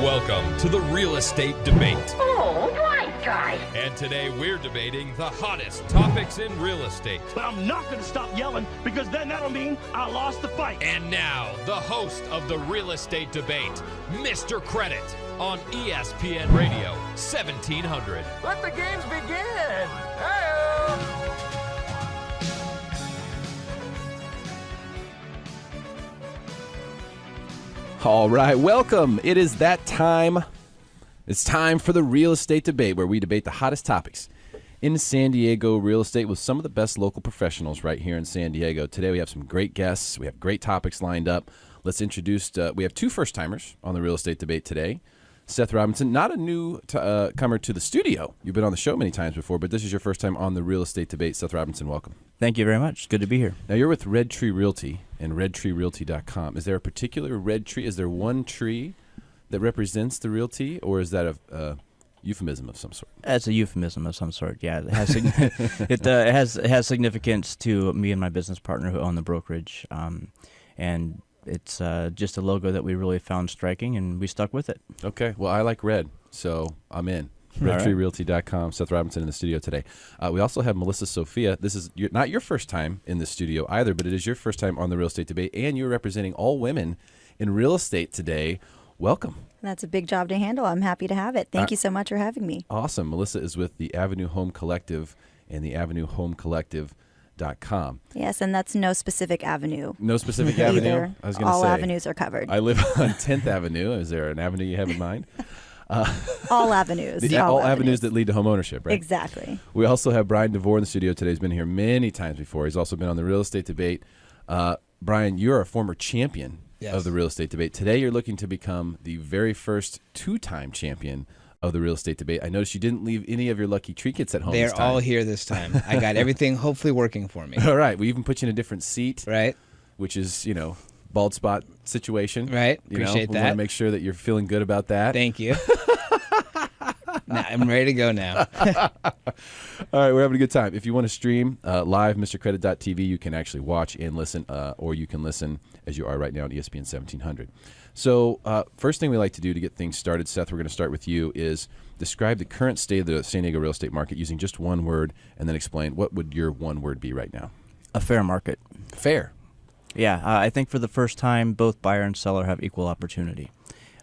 Welcome to the Real Estate Debate. Oh, right, guys. And today we're debating the hottest topics in real estate. But I'm not going to stop yelling because then that'll mean I lost the fight. And now, the host of the Real Estate Debate, Mr. Credit, on ESPN Radio 1700. Let the games begin. Hey-o. All right, welcome. It is that time. It's time for the Real Estate Debate, where we debate the hottest topics in San Diego real estate with some of the best local professionals right here in San Diego. Today we have some great guests. We have great topics lined up. Let's introduce, we have two first-timers on the Real Estate Debate today. Seth Robinson, not a new comer to the studio. You've been on the show many times before, but this is your first time on the Real Estate Debate. Seth Robinson, welcome. Thank you very much. Good to be here. Now, you're with Red Tree Realty and redtreerealty.com. Is there a particular red tree? Is there one tree that represents the realty, or is that a euphemism of some sort? It's a euphemism of some sort, yeah. It has, it has significance to me and my business partner who own the brokerage, and it's just a logo that we really found striking, and we stuck with it. Okay. Well, I like red, so I'm in. RedTreeRealty.com. Seth Robinson in the studio today. We also have Melissa Sofia. This is not your first time in the studio either, but it is your first time on the Real Estate Debate, and you're representing all women in real estate today. Welcome. That's a big job to handle. I'm happy to have it. Thank you so much for having me. Awesome. Melissa is with the Avenue Home Collective and the Avenue Home Collective.com. Yes, and that's no specific avenue. No specific avenue? Either. I was going to say. All avenues are covered. I live on 10th Avenue. Is there an avenue you have in mind? All avenues. All avenues that lead to home ownership, right? Exactly. We also have Bryan Devore in the studio today. He's been here many times before. He's also been on the Real Estate Debate. Bryan, you're a former champion of the Real Estate Debate. Today you're looking to become the very first two-time champion of the Real Estate Debate. I noticed you didn't leave any of your lucky tree kits at home. They're all here this time. I got everything hopefully working for me. All right. We even put you in a different seat. Right. Which is, bald spot situation. Right. Appreciate We that. want to make sure that you're feeling good about that. Thank you. I'm ready to go now. All right, we're having a good time. If you want to stream live, MrCredit.tv, you can actually watch and listen, or you can listen as you are right now on ESPN 1700. So first thing we like to do to get things started, Seth, we're going to start with you, is describe the current state of the San Diego real estate market using just one word, and then explain what would your one word be right now. A fair market. Fair. Yeah, I think for the first time, both buyer and seller have equal opportunity.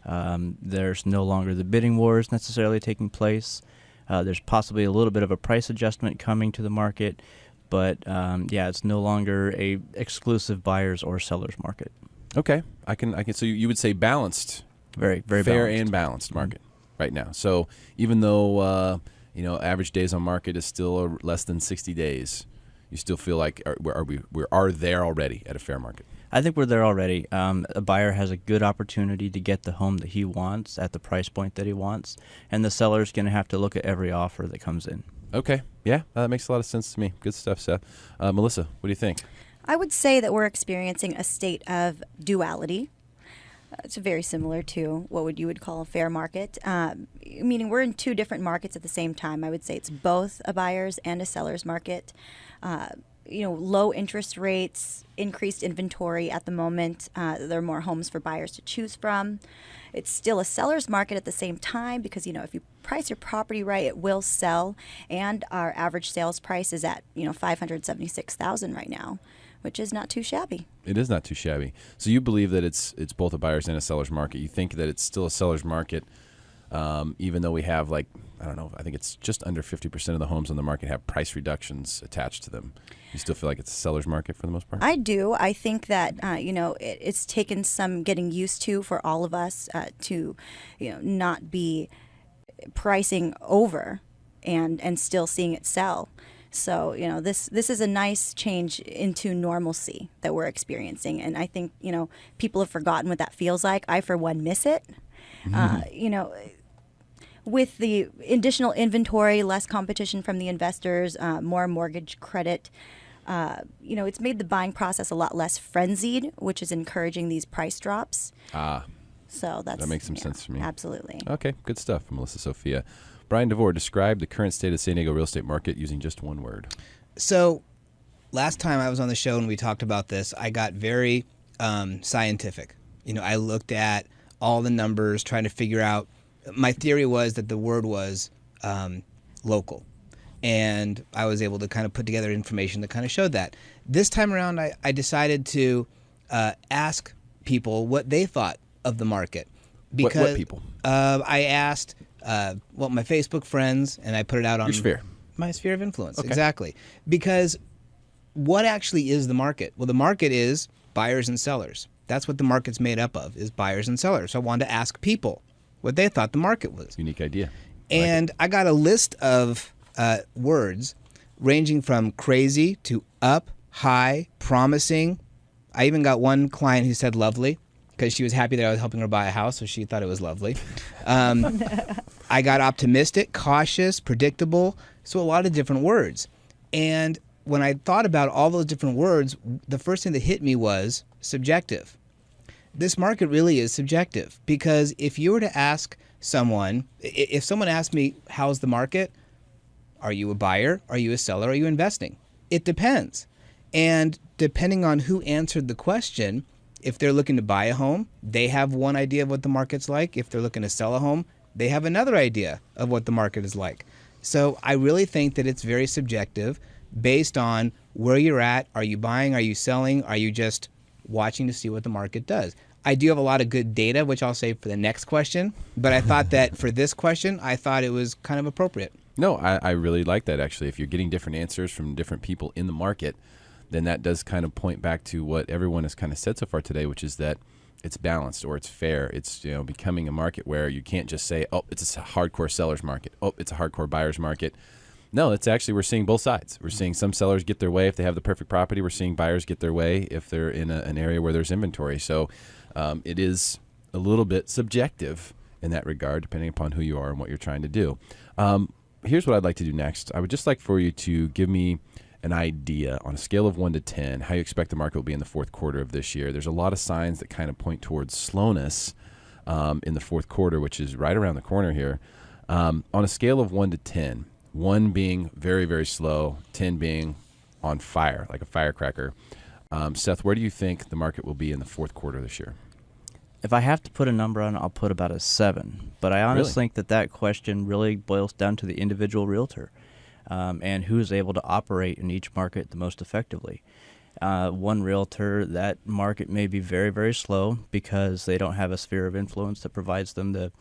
There's no longer the bidding wars necessarily taking place. There's possibly a little bit of a price adjustment coming to the market, but it's no longer a exclusive buyers or sellers market. Okay, I can. So you would say balanced, very fair balanced. and balanced market right now. So even though average days on market is still less than 60 days, you still feel like we are there already at a fair market. I think we're there already. A buyer has a good opportunity to get the home that he wants at the price point that he wants, and the seller's going to have to look at every offer that comes in. Okay. Yeah, that makes a lot of sense to me. Good stuff, Seth. Melissa, what do you think? I would say that we're experiencing a state of duality. It's very similar to what you would call a fair market, meaning we're in two different markets at the same time. I would say it's both a buyer's and a seller's market. Low interest rates, increased inventory at the moment. There are more homes for buyers to choose from. It's still a seller's market at the same time because, if you price your property right, it will sell. And our average sales price is at, $576,000 right now, which is not too shabby. It is not too shabby. So you believe that it's both a buyer's and a seller's market. You think that it's still a seller's market, even though we have I think it's just under 50% of the homes on the market have price reductions attached to them. You still feel like it's a seller's market for the most part? I do. I think that, it's taken some getting used to for all of us to, not be pricing over and still seeing it sell. So, this is a nice change into normalcy that we're experiencing. And I think, people have forgotten what that feels like. I, for one, miss it. With the additional inventory, less competition from the investors, more mortgage credit, it's made the buying process a lot less frenzied, which is encouraging these price drops. So that makes some sense for me. Absolutely. Okay, good stuff, Melissa Sofia. Bryan Devore, describe the current state of the San Diego real estate market using just one word. So last time I was on the show and we talked about this, I got very scientific. I looked at all the numbers, trying to figure out. My theory was that the word was local. And I was able to kind of put together information that kind of showed that. This time around, I decided to ask people what they thought of the market. Because, what people? I asked my Facebook friends, and I put it out on Your sphere. My sphere of influence. Okay. Exactly. Because what actually is the market? Well, the market is buyers and sellers. That's what the market's made up of, is buyers and sellers. So I wanted to ask people what they thought the market was. Unique idea. And I got a list of words ranging from crazy to up, high, promising. I even got one client who said lovely, because she was happy that I was helping her buy a house, so she thought it was lovely. I got optimistic, cautious, predictable, so a lot of different words. And when I thought about all those different words, the first thing that hit me was subjective. This market really is subjective, because if you were to ask someone, if someone asked me, how's the market? Are you a buyer? Are you a seller? Are you investing? It depends. And depending on who answered the question, if they're looking to buy a home, they have one idea of what the market's like. If they're looking to sell a home, they have another idea of what the market is like. So I really think that it's very subjective based on where you're at. Are you buying? Are you selling? Are you just watching to see what the market does? I do have a lot of good data, which I'll save for the next question. But I thought that for this question, I thought it was kind of appropriate. No, I really like that, actually. If you're getting different answers from different people in the market, then that does kind of point back to what everyone has kind of said so far today, which is that it's balanced or it's fair. It's becoming a market where you can't just say, oh, it's a hardcore seller's market. Oh, it's a hardcore buyer's market. No, it's actually, we're seeing both sides. We're seeing some sellers get their way if they have the perfect property. We're seeing buyers get their way if they're in an area where there's inventory. So it is a little bit subjective in that regard, depending upon who you are and what you're trying to do. Here's what I'd like to do next. I would just like for you to give me an idea on a scale of 1 to 10 how you expect the market will be in the fourth quarter of this year. There's a lot of signs that kind of point towards slowness in the fourth quarter, which is right around the corner here. On a scale of 1 to 10, 1 being very, very slow, 10 being on fire, like a firecracker. Seth, where do you think the market will be in the fourth quarter this year? If I have to put a number on it, I'll put about a 7. But I honestly think that question really boils down to the individual realtor and who is able to operate in each market the most effectively. One realtor, that market may be very, very slow because they don't have a sphere of influence that provides them the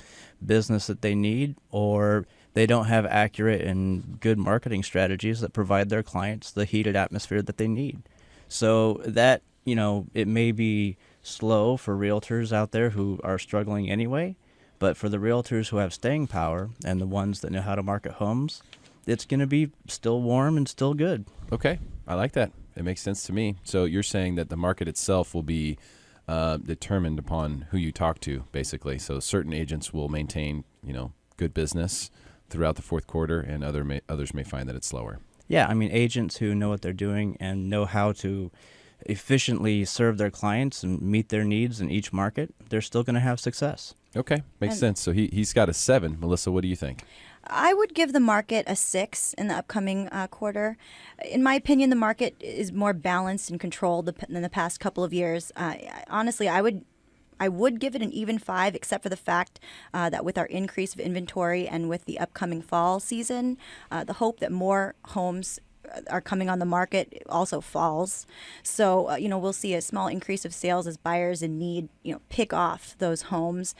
business that they need, or they don't have accurate and good marketing strategies that provide their clients the heated atmosphere that they need. So that, it may be slow for realtors out there who are struggling anyway, but for the realtors who have staying power and the ones that know how to market homes, it's going to be still warm and still good. Okay, I like that. It makes sense to me. So you're saying that the market itself will be determined upon who you talk to, basically. So certain agents will maintain, good business throughout the fourth quarter, and others may find that it's slower. Yeah, I mean, agents who know what they're doing and know how to efficiently serve their clients and meet their needs in each market, they're still going to have success. Okay, makes sense. So he's got a 7. Melissa, what do you think? I would give the market a 6 in the upcoming quarter. In my opinion, the market is more balanced and controlled than the past couple of years. Honestly, I would give it an even 5, except for the fact that with our increase of inventory and with the upcoming fall season, the hope that more homes are coming on the market also falls. So, we'll see a small increase of sales as buyers in need, pick off those homes,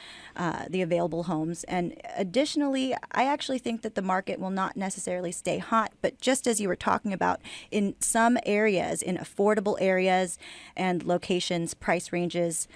the available homes. And additionally, I actually think that the market will not necessarily stay hot, but just as you were talking about, in some areas, in affordable areas and locations, price ranges,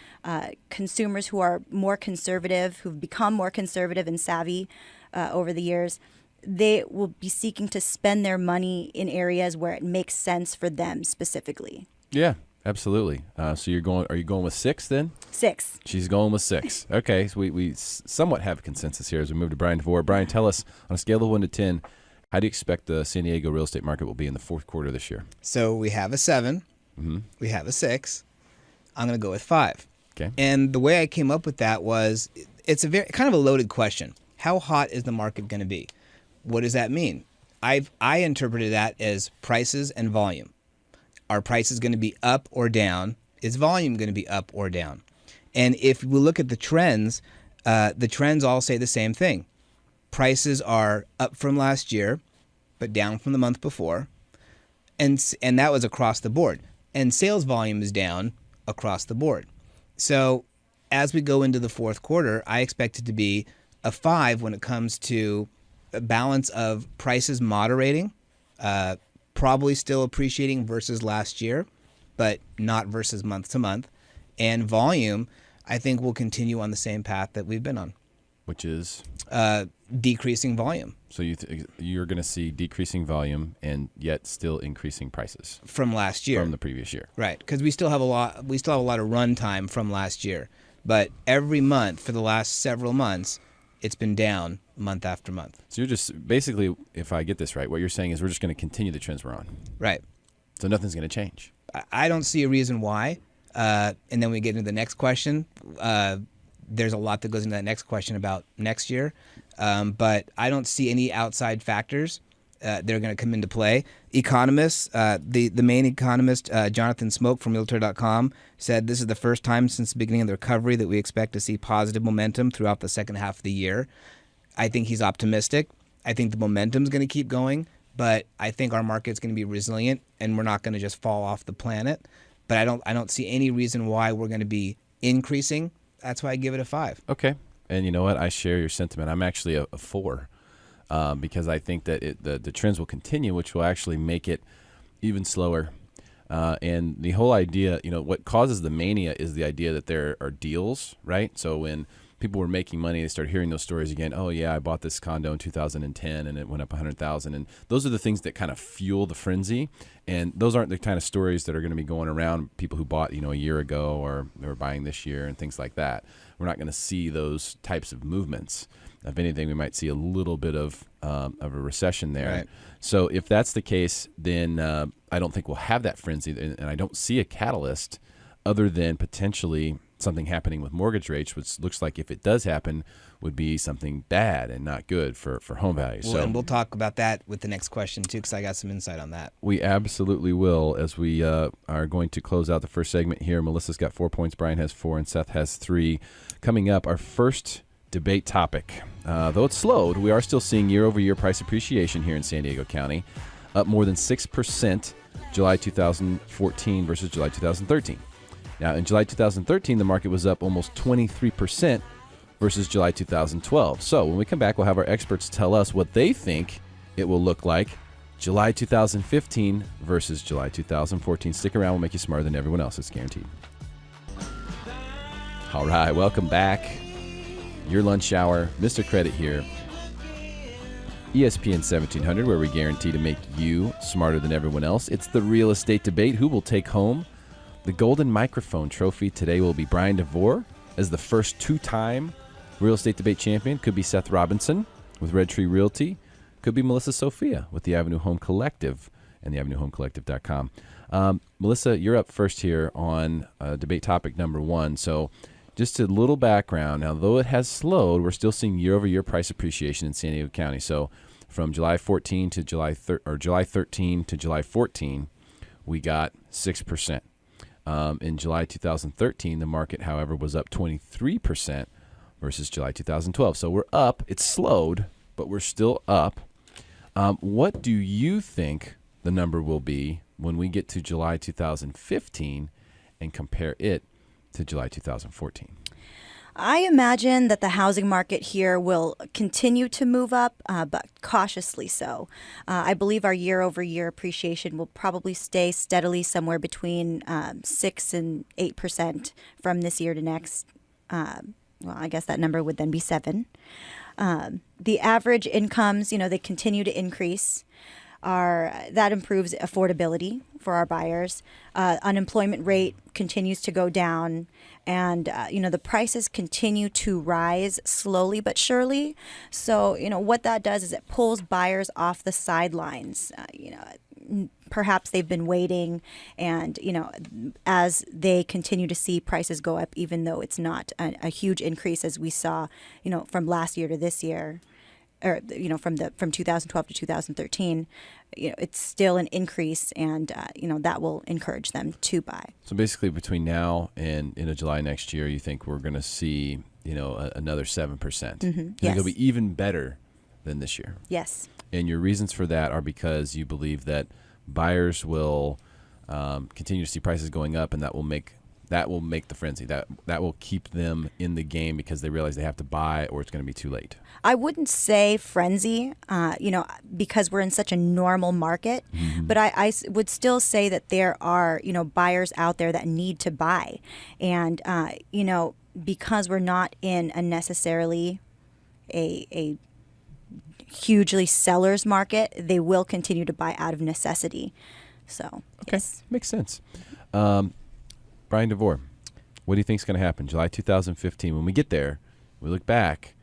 consumers who are more conservative, who've become more conservative and savvy over the years, they will be seeking to spend their money in areas where it makes sense for them specifically. Yeah, absolutely. So are you going with 6 then? 6. She's going with 6. Okay, so we somewhat have a consensus here as we move to Bryan Devore. Bryan, tell us, on a scale of 1 to 10, how do you expect the San Diego real estate market will be in the fourth quarter this year? So we have a 7. Mm-hmm. We have a 6. I'm going to go with 5. Okay. And the way I came up with that was, it's a very kind of a loaded question. How hot is the market going to be? What does that mean? I interpreted that as prices and volume. Are prices going to be up or down? Is volume going to be up or down? And if we look at the trends all say the same thing. Prices are up from last year, but down from the month before. And that was across the board. And sales volume is down across the board. So as we go into the fourth quarter, I expect it to be a 5 when it comes to a balance of prices moderating, probably still appreciating versus last year, but not versus month to month. And volume, I think, will continue on the same path that we've been on. Which is? Decreasing volume. So you're going to see decreasing volume and yet still increasing prices from last year, from the previous year, right? Because we still have a lot of run time from last year, but every month for the last several months, it's been down month after month. So you're just basically, if I get this right, what you're saying is we're just going to continue the trends we're on, right? So nothing's going to change. I don't see a reason why. And then we get into the next question. There's a lot that goes into that next question about next year. But I don't see any outside factors that are going to come into play. Economists, the main economist, Jonathan Smoke from Realtor.com, said this is the first time since the beginning of the recovery that we expect to see positive momentum throughout the second half of the year. I think he's optimistic. I think the momentum's going to keep going, but I think our market's going to be resilient and we're not going to just fall off the planet. But I don't see any reason why we're going to be increasing. That's why I give it a 5. Okay. And you know what? I share your sentiment. I'm actually a 4 because I think that the trends will continue, which will actually make it even slower. And the whole idea, what causes the mania is the idea that there are deals, right? So when people were making money, they started hearing those stories again. Oh, yeah, I bought this condo in 2010 and it went up 100,000. And those are the things that kind of fuel the frenzy. And those aren't the kind of stories that are going to be going around people who bought, a year ago or they were buying this year and things like that. We're not going to see those types of movements. If anything, we might see a little bit of a recession there. Right. So if that's the case, then I don't think we'll have that frenzy. And I don't see a catalyst other than potentially something happening with mortgage rates, which looks like if it does happen, would be something bad and not good for home values. Well, and we'll talk about that with the next question, too, because I got some insight on that. We absolutely will, as we are going to close out the first segment here. Melissa's got 4 points, Bryan has 4, and Seth has 3. Coming up, our first debate topic. Though it's slowed, we are still seeing year-over-year price appreciation here in San Diego County, up more than 6% July 2014 versus July 2013. Now, in July 2013, the market was up almost 23% versus July 2012. So when we come back, we'll have our experts tell us what they think it will look like July 2015 versus July 2014. Stick around. We'll make you smarter than everyone else. It's guaranteed. All right. Welcome back. Your lunch hour. Mr. Credit here. ESPN 1700, where we guarantee to make you smarter than everyone else. It's the real estate debate. Who will take home the Golden Microphone Trophy? Today will be Bryan Devore as the first 2-time real estate debate champion. Could be Seth Robinson with Red Tree Realty. Could be Melissa Sofia with the Avenue Home Collective and the AvenueHomeCollective.com. Melissa, you're up first here on debate topic number 1. So just a little background. Now, though it has slowed, we're still seeing year-over-year price appreciation in San Diego County. So from July 14 to July 13 to July 14, we got 6%. In July 2013, the market, however, was up 23% versus July 2012. So we're up. It's slowed, but we're still up. What do you think the number will be when we get to July 2015 and compare it to July 2014? I imagine that the housing market here will continue to move up, but cautiously so. I believe our year-over-year appreciation will probably stay steadily somewhere between 6 and 8% from this year to next. Well, I guess that number would then be 7. The average incomes, they continue to increase. That improves affordability for our buyers. Unemployment rate continues to go down, and the prices continue to rise slowly but surely. So what that does is it pulls buyers off the sidelines. Perhaps they've been waiting, and as they continue to see prices go up, even though it's not a huge increase as we saw from last year to this year. or from 2012 to 2013, it's still an increase, and that will encourage them to buy. So basically, between now and into July next year, you think we're going to see another 7%? Mm-hmm. You think Yes. it'll be even better than this year? Yes. And your reasons for that are because you believe that buyers will continue to see prices going up, and that will make the frenzy. That will keep them in the game because they realize they have to buy, or it's going to be too late. I wouldn't say frenzy, because we're in such a normal market, but I would still say that there are, buyers out there that need to buy. And, because we're not in a necessarily a hugely seller's market, they will continue to buy out of necessity. So, Okay, yes. makes sense. Bryan Devore, what do you think is going to happen July 2015? When we get there, we look back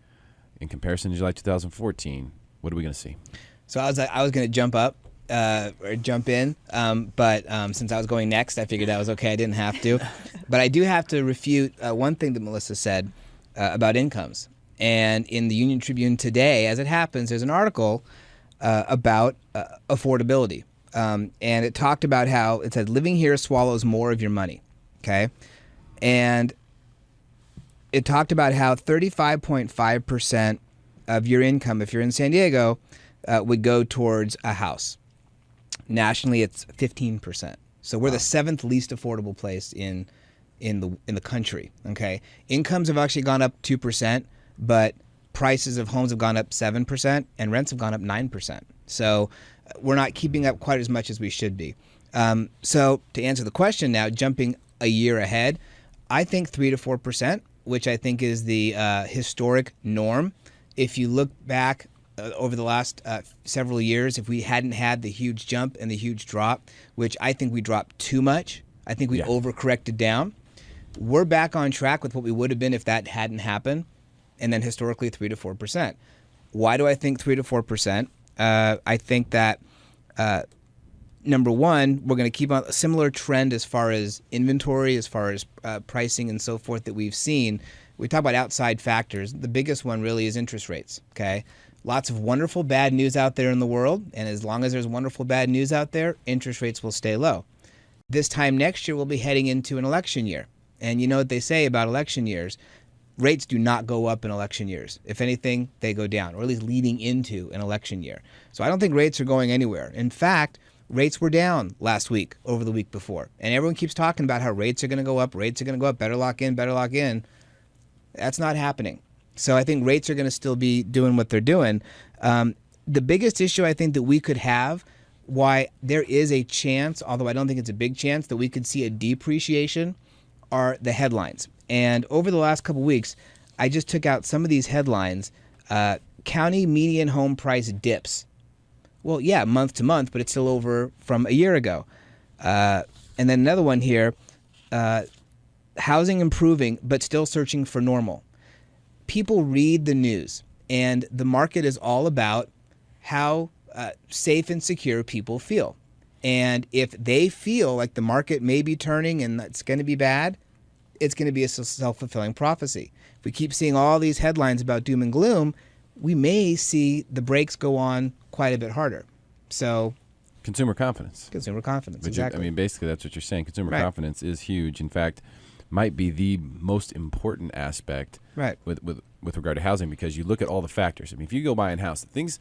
in comparison to July 2014. What are we going to see? So I was going to jump up or jump in, but since I was going next, I figured that was okay. I didn't have to. But I do have to refute one thing that Melissa said about incomes. And in the Union Tribune today, as it happens, there's an article about affordability. And it talked about how it said living here swallows more of your money. Okay. And it talked about how 35.5% of your income, if you're in San Diego, would go towards a house. Nationally, it's 15%. So we're the seventh least affordable place in the country. Okay. Incomes have actually gone up 2%, but prices of homes have gone up 7% and rents have gone up 9%. So we're not keeping up quite as much as we should be. So to answer the question now, jumping a year ahead, I think 3 to 4%, which I think is the historic norm. If you look back over the last several years, if we hadn't had the huge jump and the huge drop, which I think we dropped too much, I think we overcorrected down, we're back on track with what we would have been if that hadn't happened, and then historically 3 to 4%. Why do I think 3 to 4%? I think that number one, we're going to keep on a similar trend as far as inventory, as far as pricing and so forth that we've seen. We talk about outside factors. The biggest one really is interest rates. Okay, lots of wonderful bad news out there in the world, and as long as there's wonderful bad news out there, interest rates will stay low. This time next year, we'll be heading into an election year, and you know what they say about election years. Rates do not go up in election years. If anything, they go down, or at least leading into an election year. So I don't think rates are going anywhere. In fact, rates were down last week over the week before. And everyone keeps talking about how rates are going to go up, better lock in, better lock in. That's not happening. So I think rates are going to still be doing what they're doing. The biggest issue I think that we could have, why there is a chance, although I don't think it's a big chance, that we could see a depreciation, are the headlines. And over the last couple weeks, I just took out some of these headlines. County median home price dips. Well, yeah, month to month, but it's still over from a year ago. And then another one here, housing improving, but still searching for normal. People read the news, and the market is all about how safe and secure people feel. And if they feel like the market may be turning and it's going to be bad, it's going to be a self-fulfilling prophecy. If we keep seeing all these headlines about doom and gloom, we may see the brakes go on quite a bit harder. So, Consumer confidence. Exactly. I mean, basically, that's what you're saying. Consumer confidence is huge. In fact, might be the most important aspect with regard to housing, because you look at all the factors. I mean, if you go buy a house, things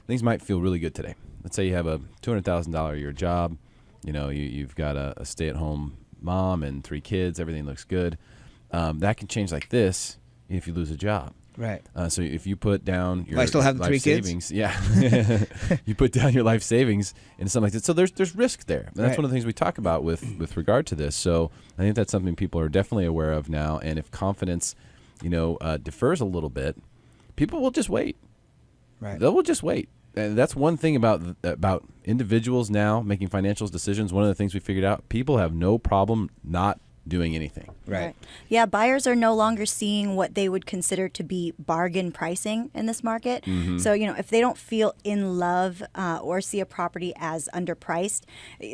might feel really good today. Let's say you have a $200,000 a year job. You know, you've got a stay-at-home mom and 3 kids. Everything looks good. That can change like this if you lose a job. Right. So if you put down your I still have the life 3 kids? savings, you put down your life savings into something like that. So there's risk there. And that's one of the things we talk about with regard to this. So I think that's something people are definitely aware of now. And if confidence, defers a little bit, people will just wait. Right. They will just wait. And that's one thing about individuals now making financial decisions. One of the things we figured out: people have no problem not doing anything. Right. Yeah, buyers are no longer seeing what they would consider to be bargain pricing in this market. So, if they don't feel in love or see a property as underpriced,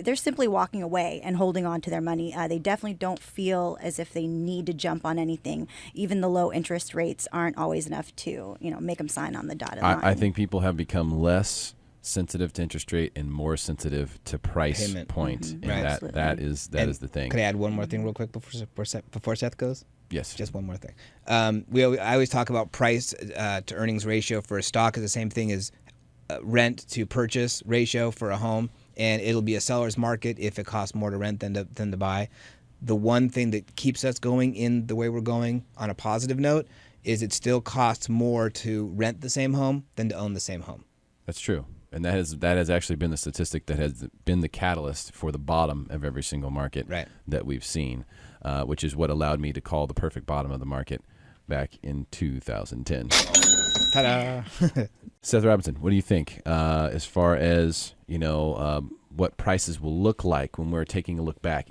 they're simply walking away and holding on to their money. They definitely don't feel as if they need to jump on anything. Even the low interest rates aren't always enough to, make them sign on the dotted line. I think people have become less sensitive to interest rate and more sensitive to price Payment. point, and Right. that is the thing. Can I add one more thing real quick before Seth goes? Yes. Just one more thing. I always talk about price to earnings ratio for a stock is the same thing as rent to purchase ratio for a home, and it'll be a seller's market if it costs more to rent than to buy. The one thing that keeps us going in the way we're going on a positive note is it still costs more to rent the same home than to own the same home. That's true. And that has actually been the statistic that has been the catalyst for the bottom of every single market that we've seen, which is what allowed me to call the perfect bottom of the market back in 2010. Ta-da! Seth Robinson, what do you think as far as what prices will look like when we're taking a look back?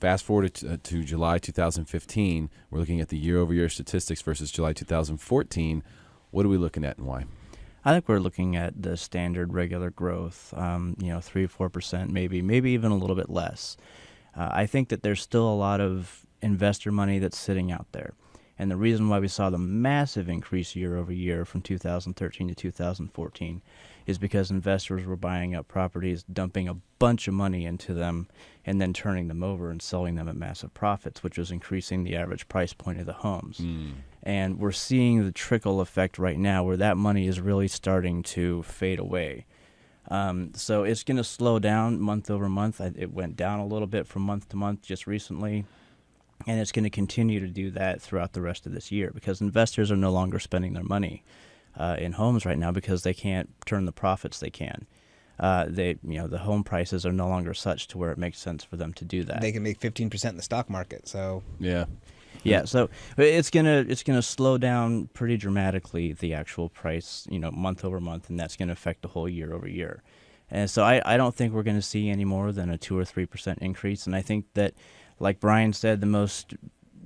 Fast forward to July 2015, we're looking at the year-over-year statistics versus July 2014. What are we looking at and why? I think we're looking at the standard regular growth, 3-4%, maybe even a little bit less. I think that there's still a lot of investor money that's sitting out there. And the reason why we saw the massive increase year over year from 2013 to 2014 is because investors were buying up properties, dumping a bunch of money into them, and then turning them over and selling them at massive profits, which was increasing the average price point of the homes. And we're seeing the trickle effect right now where that money is really starting to fade away. So it's going to slow down month over month. It went down a little bit from month to month just recently. And it's going to continue to do that throughout the rest of this year because investors are no longer spending their money in homes right now because they can't turn the profits they can. The home prices are no longer such to where it makes sense for them to do that. They can make 15% in the stock market. So yeah, so it's gonna slow down pretty dramatically the actual price, month over month, and that's gonna affect the whole year over year. And so I don't think we're gonna see any more than a 2 or 3% increase. And I think that, like Bryan said, the most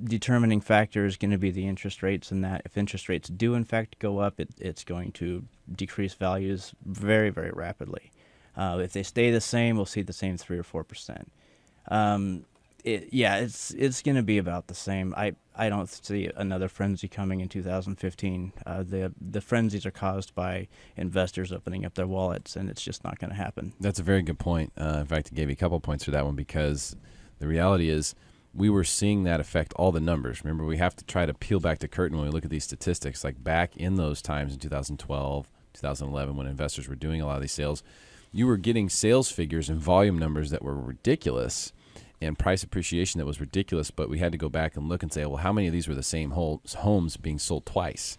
determining factor is going to be the interest rates, and that if interest rates do in fact go up, it's going to decrease values very, very rapidly. If they stay the same, we'll see the same 3 or 4%. It's going to be about the same. I don't see another frenzy coming in 2015. The frenzies are caused by investors opening up their wallets, and it's just not going to happen. That's a very good point. In fact, I gave you a couple points for that one because the reality is we were seeing that affect all the numbers. Remember, we have to try to peel back the curtain when we look at these statistics. Like back in those times in 2012, 2011, when investors were doing a lot of these sales, you were getting sales figures and volume numbers that were ridiculous and price appreciation that was ridiculous, but we had to go back and look and say, well, how many of these were the same homes being sold twice?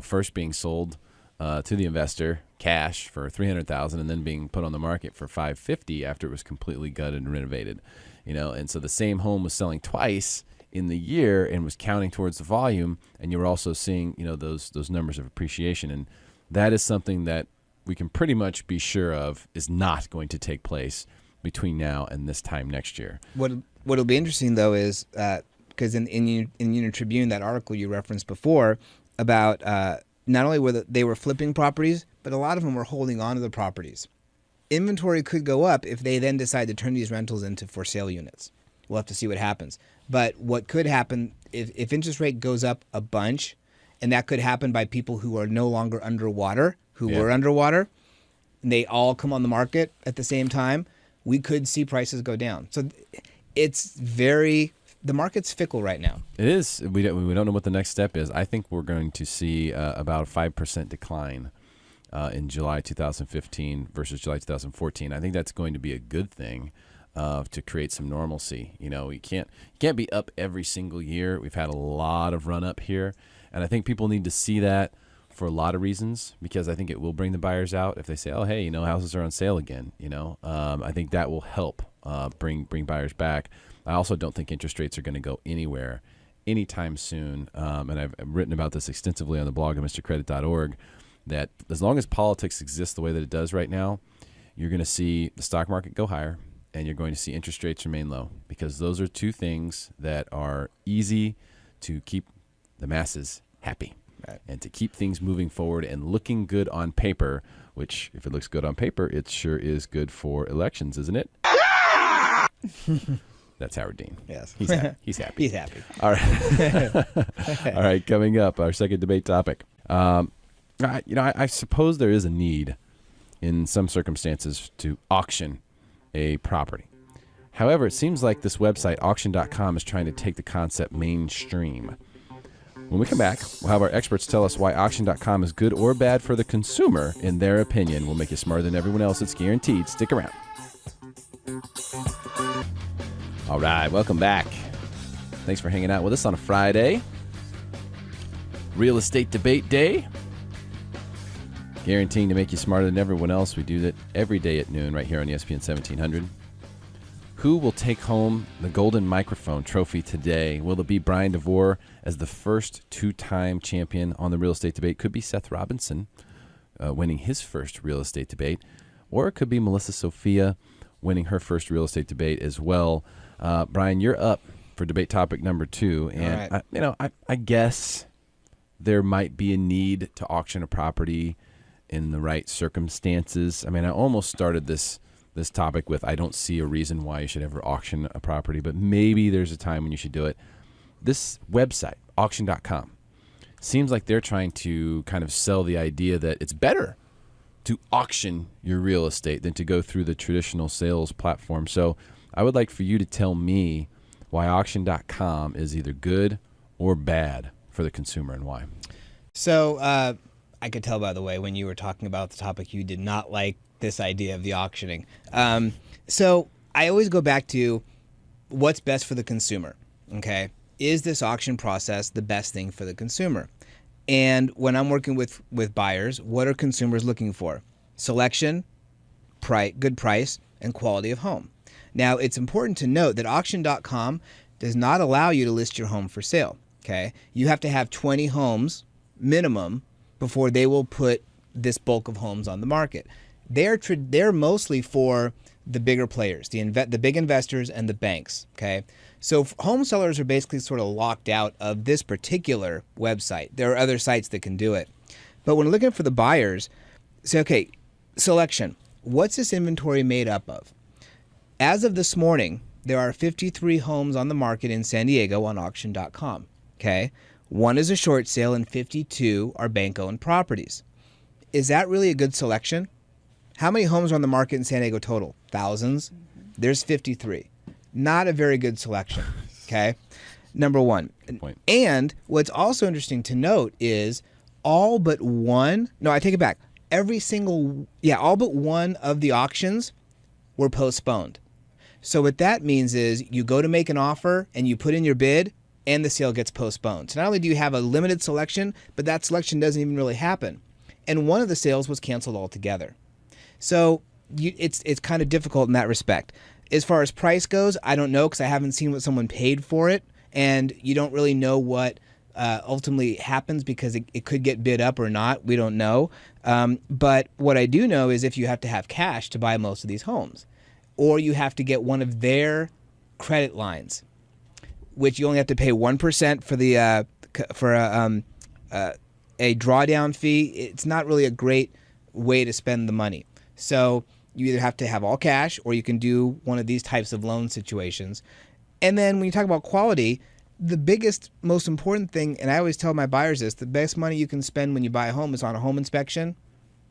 First being sold to the investor cash for $300,000 and then being put on the market for $550 after it was completely gutted and renovated. And so the same home was selling twice in the year and was counting towards the volume, and you were also seeing those numbers of appreciation, and that is something that we can pretty much be sure of is not going to take place between now and this time next year. What'll be interesting though is because in Union Tribune, that article you referenced before about not only they were flipping properties, but a lot of them were holding on to the properties. Inventory could go up if they then decide to turn these rentals into for sale units. We'll have to see what happens. But what could happen if interest rate goes up a bunch, and that could happen by people who are no longer underwater, were underwater, and they all come on the market at the same time, we could see prices go down. So the market's fickle right now. It is. We don't know what the next step is. I think we're going to see about a 5% decline in July 2015 versus July 2014. I think that's going to be a good thing to create some normalcy. You can't be up every single year. We've had a lot of run up here, and I think people need to see that for a lot of reasons, because I think it will bring the buyers out if they say, oh, hey, houses are on sale again. I think that will help bring buyers back. I also don't think interest rates are going to go anywhere anytime soon, and I've written about this extensively on the blog at MrCredit.org, that as long as politics exists the way that it does right now, you're going to see the stock market go higher, and you're going to see interest rates remain low, because those are two things that are easy to keep the masses happy. Right. And to keep things moving forward and looking good on paper, which if it looks good on paper, it sure is good for elections, isn't it? That's Howard Dean. Yes. He's happy. He's happy. He's happy. All right. All right. Coming up, our second debate topic. I suppose there is a need in some circumstances to auction a property. However, it seems like this website, auction.com, is trying to take the concept mainstream. When we come back, we'll have our experts tell us why auction.com is good or bad for the consumer in their opinion. We'll make you smarter than everyone else. It's guaranteed. Stick around. All right, welcome back. Thanks for hanging out with us on a Friday. Real estate debate day. Guaranteeing to make you smarter than everyone else. We do that every day at noon right here on ESPN 1700. Who will take home the golden microphone trophy today? Will it be Bryan Devore as the first two-time champion on the real estate debate? Could be Seth Robinson winning his first real estate debate. Or it could be Melissa Sofia winning her first real estate debate as well. Bryan, you're up for debate topic number 2. And, right. I guess there might be a need to auction a property in the right circumstances. I mean, I almost started this topic with I don't see a reason why you should ever auction a property, but maybe there's a time when you should do it. This website, auction.com, seems like they're trying to kind of sell the idea that it's better to auction your real estate than to go through the traditional sales platform. So I would like for you to tell me why auction.com is either good or bad for the consumer and why. So I could tell, by the way, when you were talking about the topic, you did not like this idea of the auctioning. So I always go back to what's best for the consumer, okay? Is this auction process the best thing for the consumer? And when I'm working with buyers, what are consumers looking for? Selection, good price, and quality of home. Now, it's important to note that auction.com does not allow you to list your home for sale, okay? You have to have 20 homes minimum before they will put this bulk of homes on the market. They're mostly for the bigger players, the big investors and the banks, okay? So home sellers are basically sort of locked out of this particular website. There are other sites that can do it. But when looking for the buyers, say, okay, selection. What's this inventory made up of? As of this morning, there are 53 homes on the market in San Diego on auction.com, okay? 1 is a short sale and 52 are bank-owned properties. Is that really a good selection? How many homes are on the market in San Diego total? Thousands. There's 53. Not a very good selection, okay? Number one. Good point. And what's also interesting to note is all but one, no, I take it back. All but one of the auctions were postponed. So what that means is you go to make an offer and you put in your bid and the sale gets postponed. So not only do you have a limited selection, but that selection doesn't even really happen. And one of the sales was canceled altogether. So it's kind of difficult in that respect. As far as price goes, I don't know because I haven't seen what someone paid for it, and you don't really know what ultimately happens because it could get bid up or not. We don't know. But what I do know is if you have to have cash to buy most of these homes, or you have to get one of their credit lines, which you only have to pay 1% for a drawdown fee. It's not really a great way to spend the money. So you either have to have all cash or you can do one of these types of loan situations. And then when you talk about quality, the biggest, most important thing, and I always tell my buyers this, the best money you can spend when you buy a home is on a home inspection.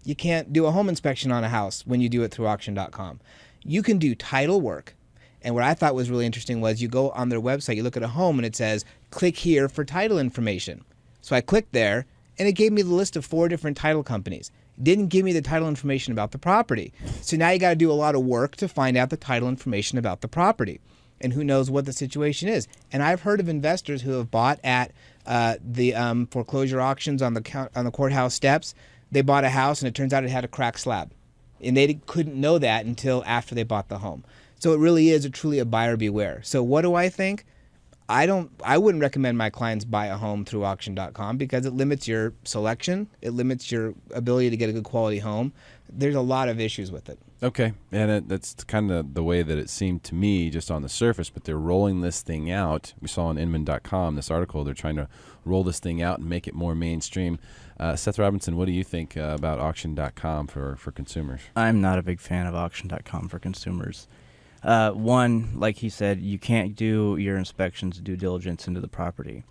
You can't do a home inspection on a house when you do it through auction.com. You can do title work. And what I thought was really interesting was you go on their website, you look at a home and it says, click here for title information. So I clicked there and it gave me the list of 4 different title companies. Didn't give me the title information about the property. So now you got to do a lot of work to find out the title information about the property. And who knows what the situation is. And I've heard of investors who have bought at the foreclosure auctions on the courthouse steps. They bought a house and it turns out it had a cracked slab. And they couldn't know that until after they bought the home. So it really is truly a buyer beware. So what do I think? I wouldn't recommend my clients buy a home through auction.com because it limits your selection. It limits your ability to get a good quality home. There's a lot of issues with it. Okay, and that's kind of the way that it seemed to me just on the surface, but they're rolling this thing out. We saw on Inman.com this article. They're trying to roll this thing out and make it more mainstream. Seth Robinson, what do you think about Auction.com for consumers? I'm not a big fan of Auction.com for consumers. One, like he said, you can't do your inspections, due diligence into the property.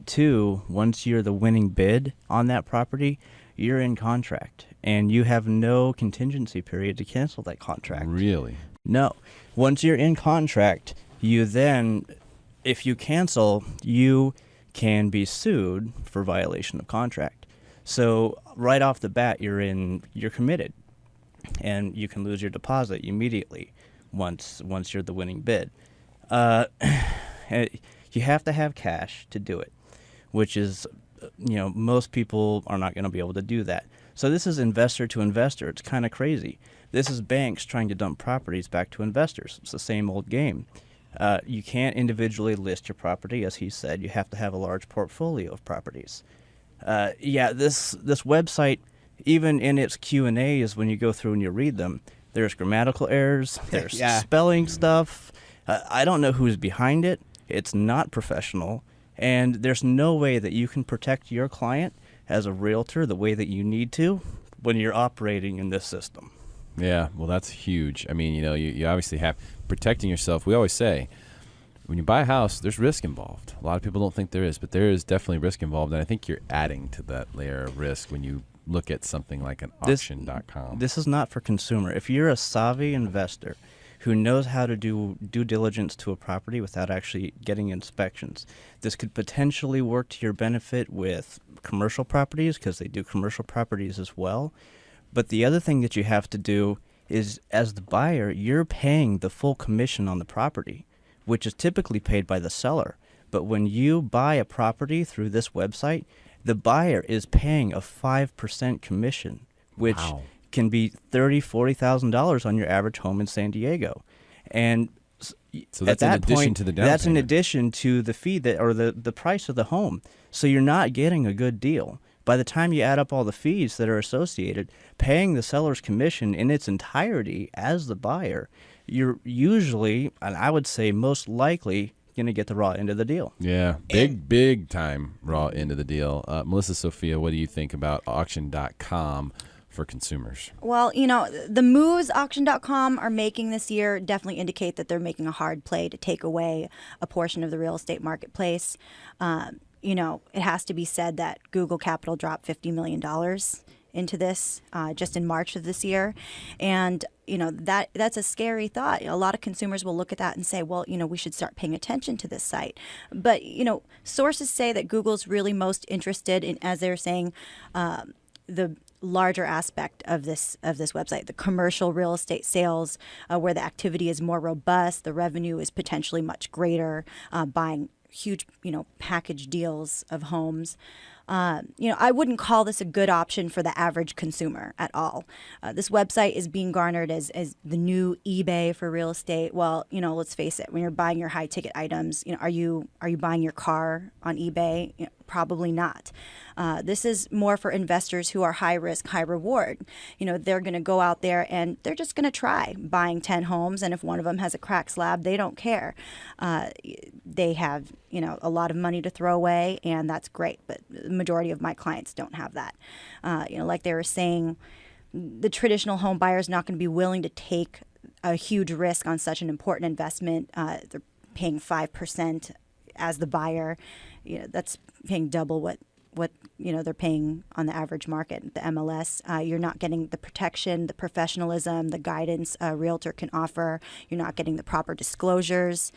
Two, once you're the winning bid on that property, you're in contract, and you have no contingency period to cancel that contract. Really? No. Once you're in contract, you then, if you cancel, you can be sued for violation of contract. So right off the bat, you're committed, and you can lose your deposit immediately once you're the winning bid. You have to have cash to do it, which is, most people are not going to be able to do that. So this is investor to investor. It's kind of crazy. This is banks trying to dump properties back to investors. It's the same old game. You can't individually list your property, as he said. You have to have a large portfolio of properties. This website, even in its Q&As, when you go through and you read them, there's grammatical errors, there's spelling stuff. I don't know who's behind it. It's not professional. And there's no way that you can protect your client as a realtor the way that you need to when you're operating in this system. Yeah, well, that's huge. I mean, you obviously have protecting yourself. We always say when you buy a house, there's risk involved. A lot of people don't think there is, but there is definitely risk involved. And I think you're adding to that layer of risk when you look at something like an auction.com. This is not for consumer. If you're a savvy investor who knows how to do due diligence to a property without actually getting inspections, this could potentially work to your benefit with commercial properties, because they do commercial properties as well. But the other thing that you have to do is, as the buyer, you're paying the full commission on the property, which is typically paid by the seller. But when you buy a property through this website, the buyer is paying a 5% commission, which can be $30,000, $40,000 on your average home in San Diego. And so that's in addition to the down that's payment. in addition to the fee the price of the home. So you're not getting a good deal. By the time you add up all the fees that are associated, paying the seller's commission in its entirety as the buyer, you're usually, and I would say most likely, going to get the raw end of the deal. Yeah, big time raw end of the deal. Melissa, Sofia, what do you think about auction.com for consumers? Well, the moves Auction.com are making this year definitely indicate that they're making a hard play to take away a portion of the real estate marketplace. It has to be said that Google Capital dropped $50 million into this just in March of this year. And, that's a scary thought. A lot of consumers will look at that and say, well, we should start paying attention to this site. But, sources say that Google's really most interested in, as they're saying, the larger aspect of this website, the commercial real estate sales, where the activity is more robust, the revenue is potentially much greater, buying huge, package deals of homes. I wouldn't call this a good option for the average consumer at all. This website is being garnered as the new eBay for real estate. Well, let's face it, when you're buying your high ticket items, are you buying your car on eBay? Probably not. This is more for investors who are high risk, high reward. They're going to go out there and they're just going to try buying 10 homes. And if one of them has a cracked slab, they don't care. They have, a lot of money to throw away, and that's great. But the majority of my clients don't have that. Like they were saying, the traditional home buyer is not going to be willing to take a huge risk on such an important investment. They're paying 5% as the buyer. That's paying double what they're paying on the average market, the MLS. You're not getting the protection, the professionalism, the guidance a realtor can offer. You're not getting the proper disclosures.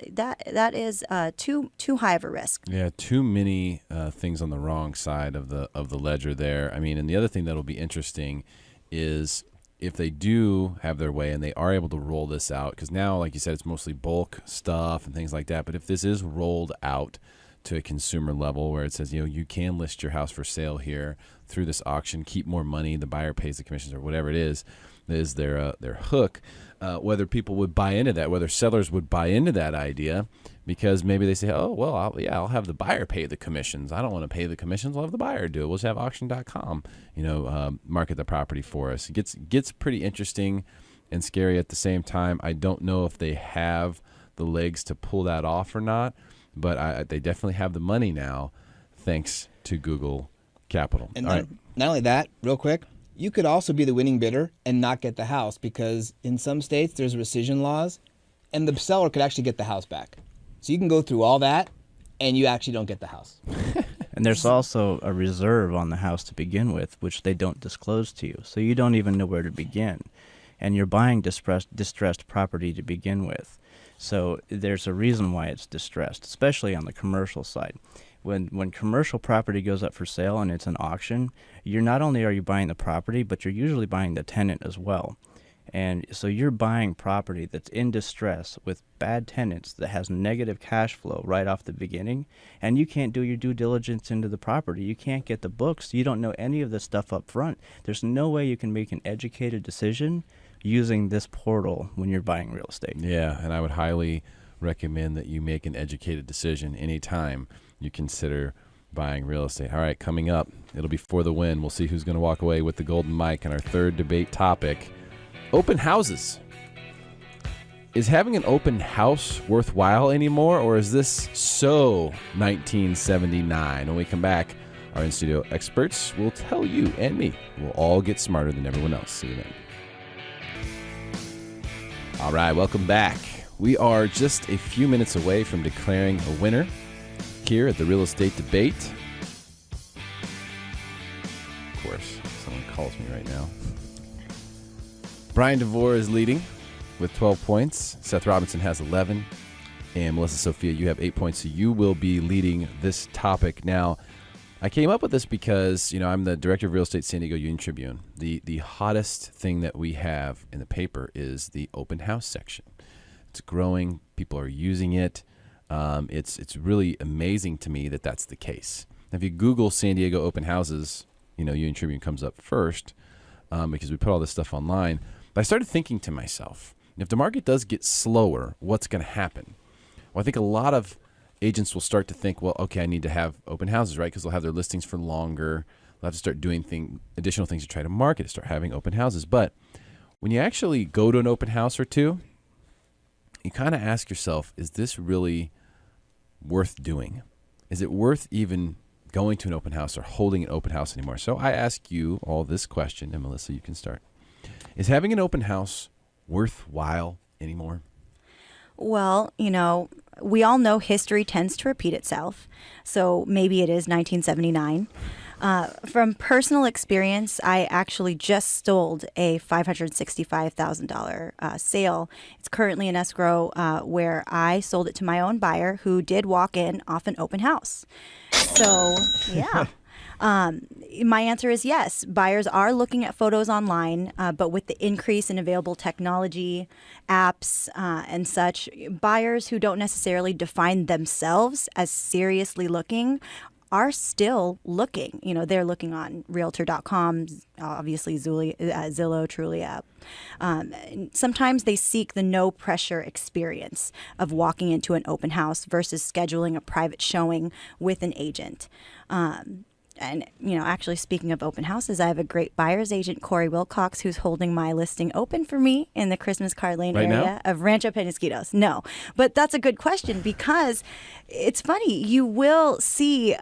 That is too high of a risk. Yeah, too many things on the wrong side of the ledger there. I mean, and the other thing that'll be interesting is if they do have their way and they are able to roll this out, because now, like you said, it's mostly bulk stuff and things like that. But if this is rolled out to a consumer level where it says, you can list your house for sale here through this auction, keep more money, the buyer pays the commissions or whatever it is their hook. Whether people would buy into that, whether sellers would buy into that idea, because maybe they say, oh, well, I'll have the buyer pay the commissions. I don't want to pay the commissions. I'll have the buyer do it. We'll just have auction.com, market the property for us. It gets pretty interesting and scary at the same time. I don't know if they have the legs to pull that off or not, but they definitely have the money now, thanks to Google Capital. And not only that, real quick, you could also be the winning bidder and not get the house, because in some states there's rescission laws, and the seller could actually get the house back. So you can go through all that, and you actually don't get the house. And there's also a reserve on the house to begin with, which they don't disclose to you. So you don't even know where to begin. And you're buying distressed property to begin with. So there's a reason why it's distressed, especially on the commercial side. When commercial property goes up for sale and it's an auction, you're not only are you buying the property, but you're usually buying the tenant as well. And so you're buying property that's in distress with bad tenants that has negative cash flow right off the beginning, and you can't do your due diligence into the property. You can't get the books. You don't know any of this stuff up front. There's no way you can make an educated decision using this portal when you're buying real estate. Yeah, and I would highly recommend that you make an educated decision anytime you consider buying real estate. All right, coming up, it'll be For the Win. We'll see who's going to walk away with the golden mic on our third debate topic, open houses. Is having an open house worthwhile anymore, or is this so 1979? When we come back, our in-studio experts will tell you and me. We'll all get smarter than everyone else. See you then. All right, welcome back. We are just a few minutes away from declaring a winner here at the Real Estate Debate. Of course, someone calls me right now. Bryan Devore is leading with 12 points. Seth Robinson has 11. And Melissa Sofia, you have 8 points. So you will be leading this topic. Now, I came up with this because, I'm the director of real estate San Diego Union Tribune. The hottest thing that we have in the paper is the open house section. It's growing. People are using it. It's really amazing to me that that's the case. If you Google San Diego open houses, Union Tribune comes up first because we put all this stuff online. But I started thinking to myself, if the market does get slower, what's going to happen? Well, I think a lot of agents will start to think, well, okay, I need to have open houses, right? Because they'll have their listings for longer. They'll have to start doing additional things to try to market, to start having open houses. But when you actually go to an open house or two, you kind of ask yourself, is this really worth doing? Is it worth even going to an open house or holding an open house anymore? So I ask you all this question, and Melissa, you can start. Is having an open house worthwhile anymore? Well, we all know history tends to repeat itself, so maybe it is 1979. From personal experience, I actually just sold a $565,000 sale. It's currently in escrow where I sold it to my own buyer who did walk in off an open house. So, yeah. My answer is yes. Buyers are looking at photos online, but with the increase in available technology, apps, and such, buyers who don't necessarily define themselves as seriously looking are still looking. They're looking on Realtor.com, obviously Zillow, Trulia. Sometimes they seek the no-pressure experience of walking into an open house versus scheduling a private showing with an agent. And, actually speaking of open houses, I have a great buyer's agent, Corey Wilcox, who's holding my listing open for me in the Christmas Card Lane area of Rancho Penasquitos. No, but that's a good question because it's funny. You will see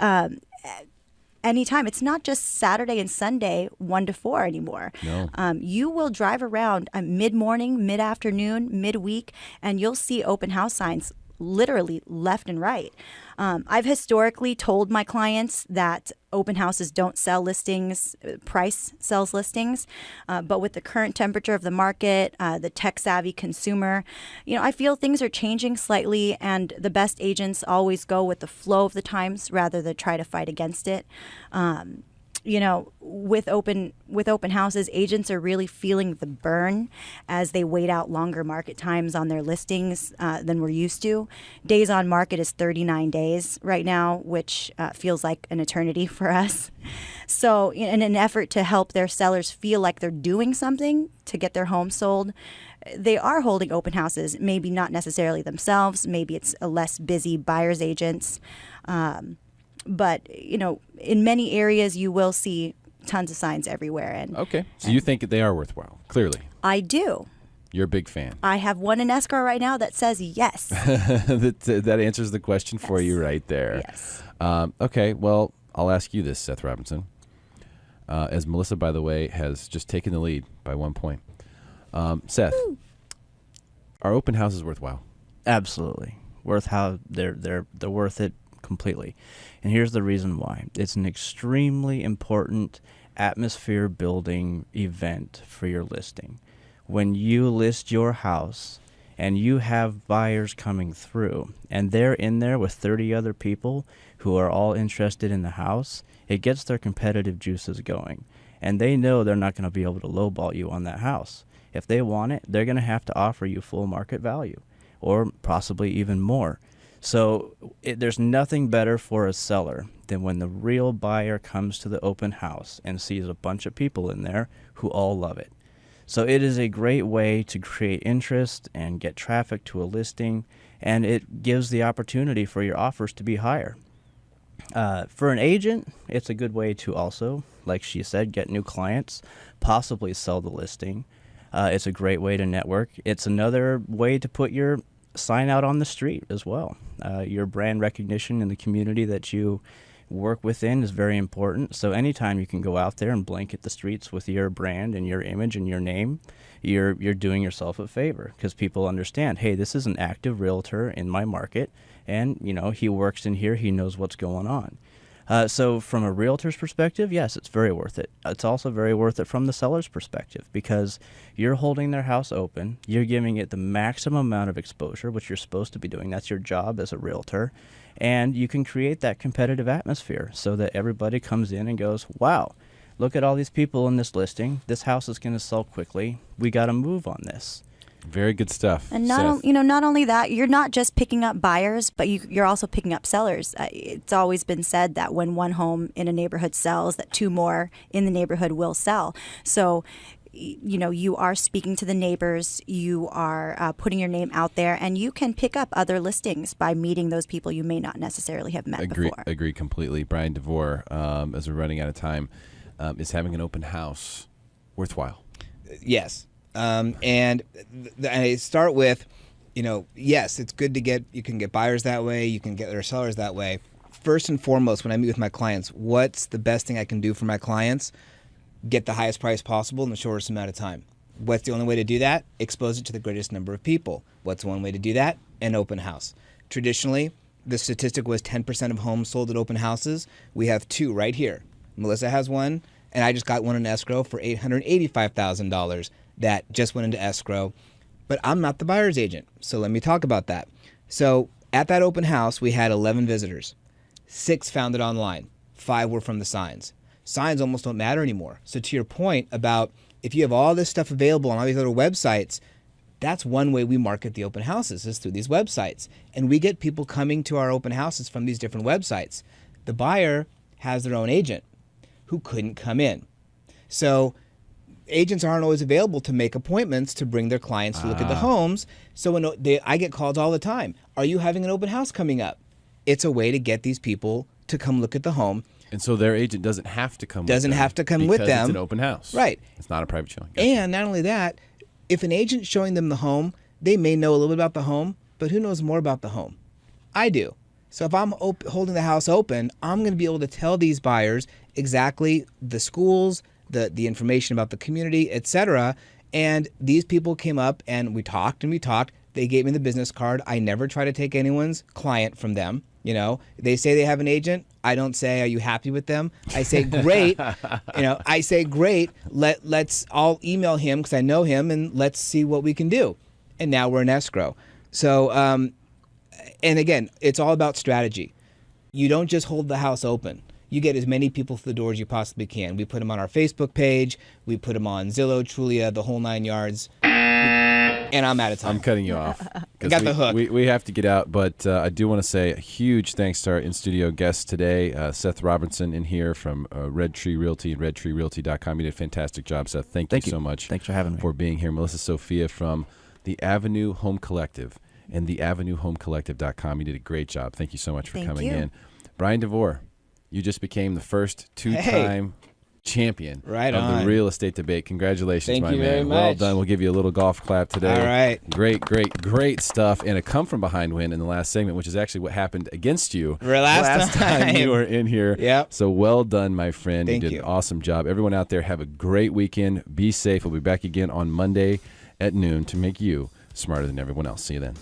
anytime. It's not just Saturday and Sunday 1 to 4 anymore. No. You will drive around mid-morning, mid-afternoon, midweek, and you'll see open house signs literally left and right. I've historically told my clients that open houses don't sell listings, price sells listings. But with the current temperature of the market, the tech-savvy consumer, I feel things are changing slightly, and the best agents always go with the flow of the times rather than try to fight against it. with open houses, agents are really feeling the burn as they wait out longer market times on their listings than we're used to. Days on market is 39 days right now, which feels like an eternity for us. So in an effort to help their sellers feel like they're doing something to get their home sold, they are holding open houses, maybe not necessarily themselves. Maybe it's a less busy buyer's agents. But, in many areas, you will see tons of signs everywhere. And Okay. So you think they are worthwhile, clearly. I do. You're a big fan. I have one in escrow right now that says yes. that answers the question for you right there. Yes. Okay. Well, I'll ask you this, Seth Robinson. As Melissa, by the way, has just taken the lead by 1 point. Seth, are open houses worthwhile? Absolutely. They're worth it completely. And here's the reason why. It's an extremely important atmosphere building event for your listing. When you list your house and you have buyers coming through and they're in there with 30 other people who are all interested in the house, it gets their competitive juices going. And they know they're not going to be able to lowball you on that house. If they want it, they're going to have to offer you full market value or possibly even more. So there's nothing better for a seller than when the real buyer comes to the open house and sees a bunch of people in there who all love it. So it is a great way to create interest and get traffic to a listing, and it gives the opportunity for your offers to be higher. For an agent, it's a good way to also, like she said, get new clients, possibly sell the listing. It's a great way to network. It's another way to put your sign out on the street as well. Your brand recognition in the community that you work within is very important. So anytime you can go out there and blanket the streets with your brand and your image and your name, you're doing yourself a favor because people understand, hey, this is an active realtor in my market, and he works in here, he knows what's going on. So from a realtor's perspective, yes, it's very worth it. It's also very worth it from the seller's perspective because you're holding their house open. You're giving it the maximum amount of exposure, which you're supposed to be doing. That's your job as a realtor. And you can create that competitive atmosphere so that everybody comes in and goes, wow, look at all these people in this listing. This house is going to sell quickly. We got to move on this. Very good stuff. And not only that, you're not just picking up buyers, but you're also picking up sellers. It's always been said that when one home in a neighborhood sells, that two more in the neighborhood will sell. So, you are speaking to the neighbors, you are putting your name out there, and you can pick up other listings by meeting those people you may not necessarily have met before. Agree completely. Bryan Devore, as we're running out of time, is having an open house worthwhile? Yes. And I start with, yes, it's good to you can get buyers that way, you can get their sellers that way. First and foremost, when I meet with my clients, what's the best thing I can do for my clients? Get the highest price possible in the shortest amount of time. What's the only way to do that? Expose it to the greatest number of people. What's one way to do that? An open house. Traditionally, the statistic was 10% of homes sold at open houses. We have two right here. Melissa has one, and I just got one in escrow for $885,000 that just went into escrow. But I'm not the buyer's agent, so let me talk about that. So at that open house, we had 11 visitors. 6 found it online. 5 were from the signs. Signs almost don't matter anymore. So to your point about if you have all this stuff available on all these other websites, that's one way we market the open houses is through these websites. And we get people coming to our open houses from these different websites. The buyer has their own agent who couldn't come in. So agents aren't always available to make appointments to bring their clients to look at the homes. So when I get calls all the time, are you having an open house coming up? It's a way to get these people to come look at the home. And so their agent doesn't have to come with them. With them. It's an open house. Right. It's not a private showing. Gotcha. And not only that, if an agent's showing them the home, they may know a little bit about the home, but who knows more about the home? I do. So if I'm holding the house open, I'm going to be able to tell these buyers exactly the schools, the information about the community, etc. And these people came up and we talked and we talked. They gave me the business card. I never try to take anyone's client from them. They say they have an agent. I don't say, are you happy with them? I say, great. I say, great. I'll email him because I know him and let's see what we can do. And now we're in escrow. So, and again, it's all about strategy. You don't just hold the house open. you get as many people through the door as you possibly can. We put them on our Facebook page. We put them on Zillow, Trulia, the whole 9 yards. And I'm out of time. I'm cutting you off. Got the hook. We have to get out, but I do want to say a huge thanks to our in-studio guests today, Seth Robinson in here from Red Tree Realty and redtreerealty.com. You did a fantastic job, Seth. Thank you so much. Thanks for having me. For being here. Melissa Sofia from the Avenue Home Collective and the avenuehomecollective.com. You did a great job. Thank you so much for coming in. Bryan Devore, you just became the first two-time champion of the real estate debate. Congratulations, my man. Very much. Well done. We'll give you a little golf clap today. All right. Great stuff. And a come from behind win in the last segment, which is actually what happened against you last time you were in here. Yep. So well done, my friend. Thank you did an awesome job. Everyone out there, have a great weekend. Be safe. We'll be back again on Monday at noon to make you smarter than everyone else. See you then.